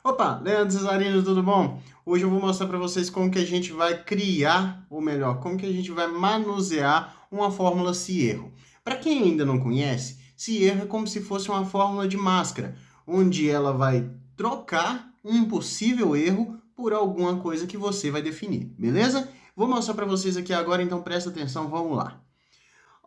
Opa, Leandro Cesarino, tudo bom? Hoje eu vou mostrar para vocês como que a gente vai criar, ou melhor, como que a gente vai manusear uma fórmula se erro. Para quem ainda não conhece, se erro é como se fosse uma fórmula de máscara, onde ela vai trocar um possível erro por alguma coisa que você vai definir, beleza? Vou mostrar para vocês aqui agora, então presta atenção, vamos lá.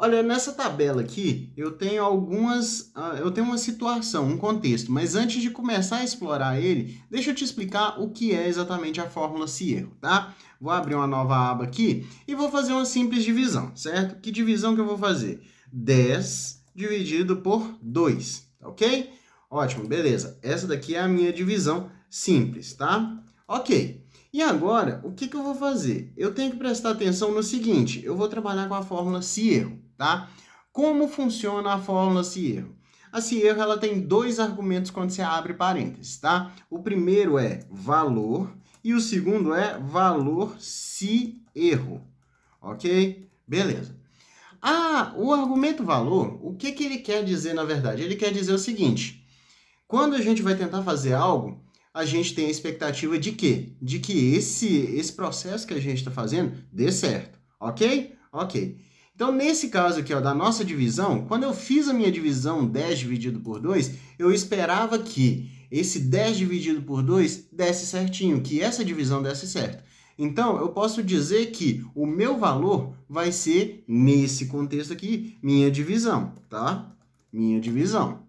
Olha, nessa tabela aqui, eu tenho uma situação, um contexto, mas antes de começar a explorar ele, deixa eu te explicar o que é exatamente a fórmula se erro, tá? Vou abrir uma nova aba aqui e vou fazer uma simples divisão, certo? Que divisão que eu vou fazer? 10 dividido por 2, ok? Ótimo, beleza. Essa daqui é a minha divisão simples, tá? Ok. E agora, o que eu vou fazer? Eu tenho que prestar atenção no seguinte, eu vou trabalhar com a fórmula se erro, tá? Como funciona a fórmula se erro? A se erro ela tem dois argumentos quando você abre parênteses, tá? O primeiro é valor e o segundo é valor se erro, ok? Beleza. O argumento valor, o que ele quer dizer na verdade? Ele quer dizer o seguinte, quando a gente vai tentar fazer algo, a gente tem a expectativa de quê? De que esse processo que a gente está fazendo dê certo, ok? Ok. Então, nesse caso aqui, ó, da nossa divisão, quando eu fiz a minha divisão 10 dividido por 2, eu esperava que esse 10 dividido por 2 desse certinho, que essa divisão desse certo. Então, eu posso dizer que o meu valor vai ser, nesse contexto aqui, minha divisão, tá? Minha divisão.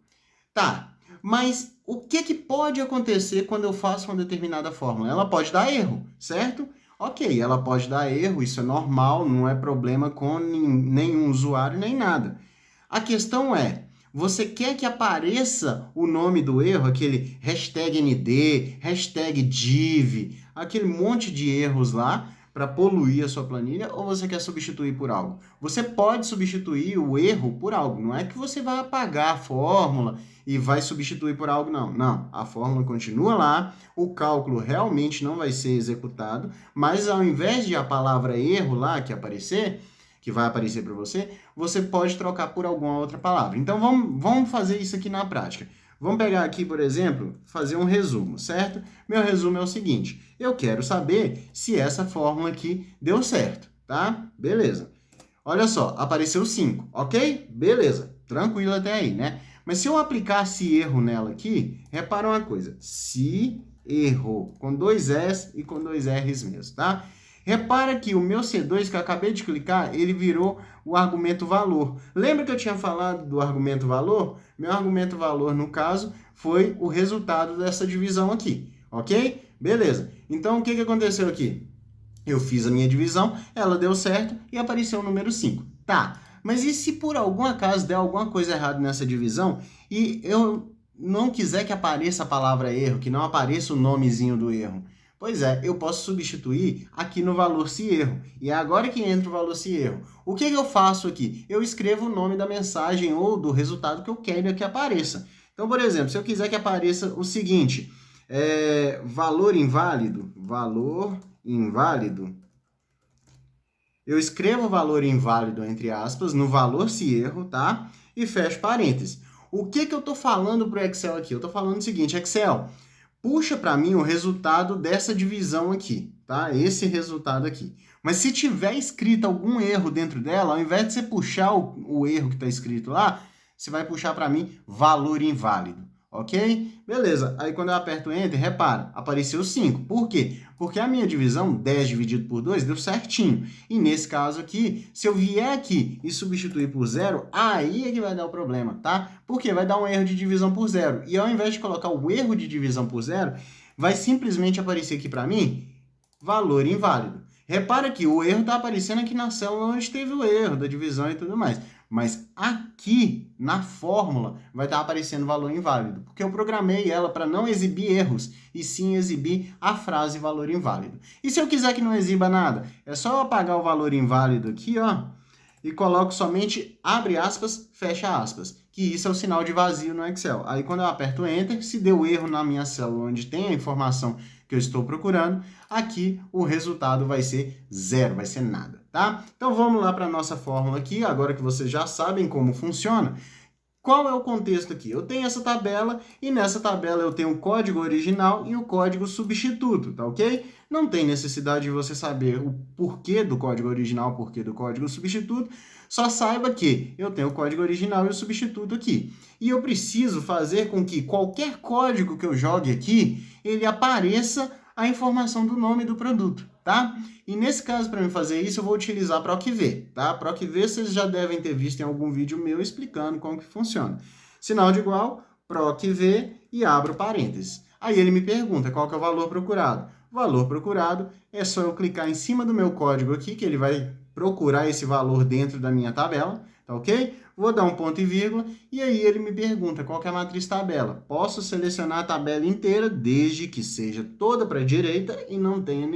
Tá, mas o que pode acontecer quando eu faço uma determinada fórmula? Ela pode dar erro, certo? Ok, ela pode dar erro, isso é normal, não é problema com nenhum usuário nem nada. A questão é, você quer que apareça o nome do erro, aquele hashtag ND, hashtag div, aquele monte de erros lá para poluir a sua planilha, ou você quer substituir por algo? Você pode substituir o erro por algo, não é que você vai apagar a fórmula e vai substituir por algo, não. Não, a fórmula continua lá, o cálculo realmente não vai ser executado, mas ao invés de a palavra erro lá que vai aparecer para você, você pode trocar por alguma outra palavra. Então vamos fazer isso aqui na prática. Vamos pegar aqui, por exemplo, fazer um resumo, certo? Meu resumo é o seguinte, eu quero saber se essa fórmula aqui deu certo, tá? Beleza. Olha só, apareceu 5, ok? Beleza, tranquilo até aí, né? Mas se eu aplicasse erro nela aqui, repara uma coisa, se erro, com dois S e com dois R's mesmo, tá? Repara que o meu C2 que eu acabei de clicar, ele virou o argumento valor. Lembra que eu tinha falado do argumento valor? Meu argumento valor, no caso, foi o resultado dessa divisão aqui, ok? Beleza. Então, o que aconteceu aqui? Eu fiz a minha divisão, ela deu certo e apareceu o número 5. Tá, mas e se por algum acaso der alguma coisa errada nessa divisão e eu não quiser que apareça a palavra erro, que não apareça o nomezinho do erro? Pois é, eu posso substituir aqui no valor se erro. E é agora que entra o valor se erro. O que eu faço aqui? Eu escrevo o nome da mensagem ou do resultado que eu quero que apareça. Então, por exemplo, se eu quiser que apareça o seguinte, valor inválido, eu escrevo o valor inválido, entre aspas, no valor se erro, tá? E fecho parênteses. O que eu estou falando para o Excel aqui? Eu estou falando o seguinte, Excel, puxa para mim o resultado dessa divisão aqui, tá? Esse resultado aqui. Mas se tiver escrito algum erro dentro dela, ao invés de você puxar o erro que está escrito lá, você vai puxar para mim valor inválido. Ok? Beleza. Aí quando eu aperto Enter, repara, apareceu 5. Por quê? Porque a minha divisão, 10 dividido por 2, deu certinho. E nesse caso aqui, se eu vier aqui e substituir por 0, aí é que vai dar o problema, tá? Porque vai dar um erro de divisão por 0. E ao invés de colocar o erro de divisão por 0, vai simplesmente aparecer aqui para mim, valor inválido. Repara que o erro está aparecendo aqui na célula onde teve o erro da divisão e tudo mais. Mas aqui na fórmula vai estar aparecendo valor inválido, porque eu programei ela para não exibir erros, e sim exibir a frase valor inválido. E se eu quiser que não exiba nada, é só eu apagar o valor inválido aqui, ó, e coloco somente abre aspas, fecha aspas, que isso é o sinal de vazio no Excel. Aí quando eu aperto Enter, se deu erro na minha célula onde tem a informação que eu estou procurando, aqui o resultado vai ser 0, vai ser nada, tá? Então vamos lá para a nossa fórmula aqui, agora que vocês já sabem como funciona. Qual é o contexto aqui? Eu tenho essa tabela e nessa tabela eu tenho o código original e o código substituto, tá ok? Não tem necessidade de você saber o porquê do código original, o porquê do código substituto, só saiba que eu tenho o código original e o substituto aqui. E eu preciso fazer com que qualquer código que eu jogue aqui, ele apareça a informação do nome do produto, tá? E nesse caso, para mim fazer isso, eu vou utilizar PROC-V, tá? PROC-V vocês já devem ter visto em algum vídeo meu explicando como que funciona. Sinal de igual, PROC-V e abro parênteses. Aí ele me pergunta qual que é o valor procurado. O valor procurado é só eu clicar em cima do meu código aqui, que ele vai procurar esse valor dentro da minha tabela, tá ok? Vou dar um ponto e vírgula, e aí ele me pergunta qual que é a matriz tabela. Posso selecionar a tabela inteira, desde que seja toda para a direita e não tenha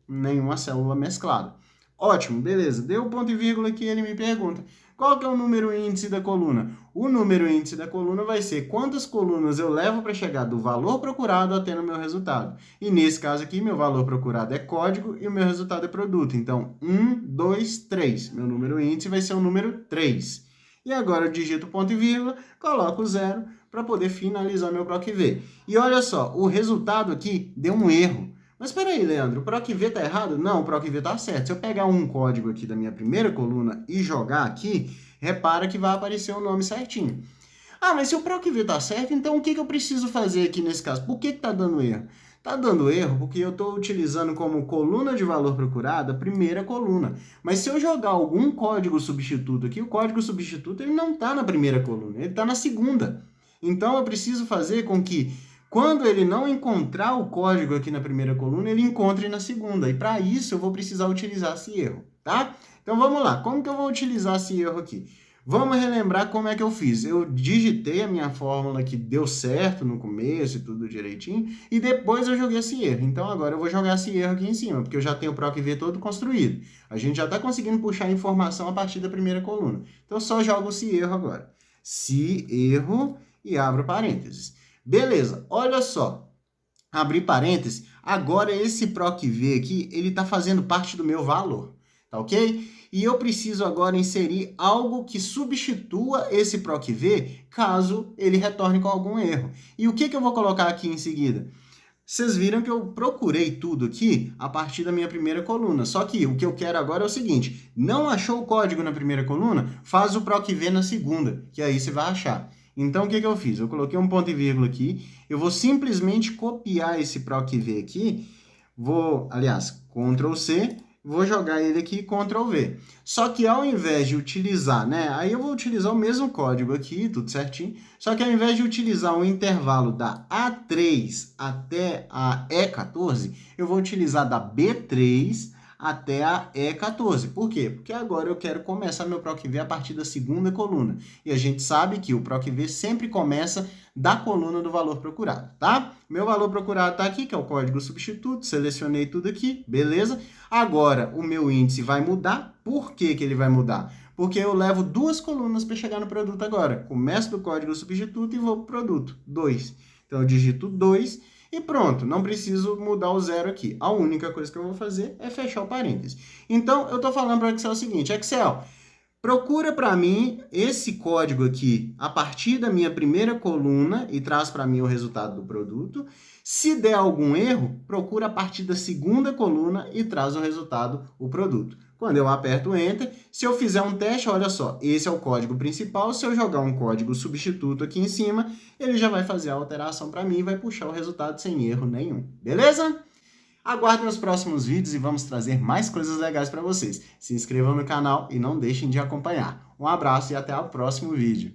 nenhuma célula mesclada. Ótimo, beleza. Deu o ponto e vírgula aqui, ele me pergunta qual que é o número índice da coluna. O número índice da coluna vai ser quantas colunas eu levo para chegar do valor procurado até no meu resultado. E nesse caso aqui, meu valor procurado é código e o meu resultado é produto. Então, 1, 2, 3. Meu número índice vai ser o número 3. E agora eu digito ponto e vírgula, coloco 0 para poder finalizar meu PROC-V. E olha só, o resultado aqui deu um erro. Mas espera aí, Leandro, o PROC-V está errado? Não, o PROC-V está certo. Se eu pegar um código aqui da minha primeira coluna e jogar aqui, repara que vai aparecer o nome certinho. Ah, mas se o PROC-V está certo, então o que eu preciso fazer aqui nesse caso? Por que está dando erro? Está dando erro porque eu estou utilizando como coluna de valor procurado a primeira coluna. Mas se eu jogar algum código substituto aqui, o código substituto ele não está na primeira coluna, ele está na segunda. Então eu preciso fazer com que quando ele não encontrar o código aqui na primeira coluna, ele encontre na segunda. E para isso eu vou precisar utilizar esse erro, tá? Então vamos lá, como que eu vou utilizar esse erro aqui? Vamos relembrar como é que eu fiz. Eu digitei a minha fórmula que deu certo no começo e tudo direitinho, e depois eu joguei esse erro. Então agora eu vou jogar esse erro aqui em cima, porque eu já tenho o PROC-V todo construído. A gente já está conseguindo puxar a informação a partir da primeira coluna. Então eu só jogo esse erro agora. Se erro e abro parênteses. Beleza, olha só. Abri parênteses, agora esse PROC-V aqui, ele está fazendo parte do meu valor, tá ok? E eu preciso agora inserir algo que substitua esse PROC-V caso ele retorne com algum erro. E o que eu vou colocar aqui em seguida? Vocês viram que eu procurei tudo aqui a partir da minha primeira coluna. Só que o que eu quero agora é o seguinte, não achou o código na primeira coluna? Faz o PROC-V na segunda, que aí você vai achar. Então, o que eu fiz? Eu coloquei um ponto e vírgula aqui, eu vou simplesmente copiar esse PROC-V aqui, aliás, Ctrl+C, vou jogar ele aqui, Ctrl+V. Só que ao invés de utilizar, aí eu vou utilizar o mesmo código aqui, tudo certinho, só que ao invés de utilizar o intervalo da A3 até a E14, eu vou utilizar da B3 até a E14. Por quê? Porque agora eu quero começar meu PROC-V a partir da segunda coluna. E a gente sabe que o PROC-V sempre começa da coluna do valor procurado, tá? Meu valor procurado está aqui, que é o código substituto, selecionei tudo aqui, beleza? Agora, o meu índice vai mudar. Por que ele vai mudar? Porque eu levo duas colunas para chegar no produto agora. Começo do código substituto e vou para o produto, 2. Então, eu digito 2 e pronto, não preciso mudar o 0 aqui. A única coisa que eu vou fazer é fechar o parênteses. Então, eu estou falando para o Excel o seguinte, Excel, procura para mim esse código aqui a partir da minha primeira coluna e traz para mim o resultado do produto. Se der algum erro, procura a partir da segunda coluna e traz o resultado, o produto. Quando eu aperto Enter, se eu fizer um teste, olha só, esse é o código principal. Se eu jogar um código substituto aqui em cima, ele já vai fazer a alteração para mim e vai puxar o resultado sem erro nenhum. Beleza? Aguardem os próximos vídeos e vamos trazer mais coisas legais para vocês. Se inscrevam no canal e não deixem de acompanhar. Um abraço e até o próximo vídeo.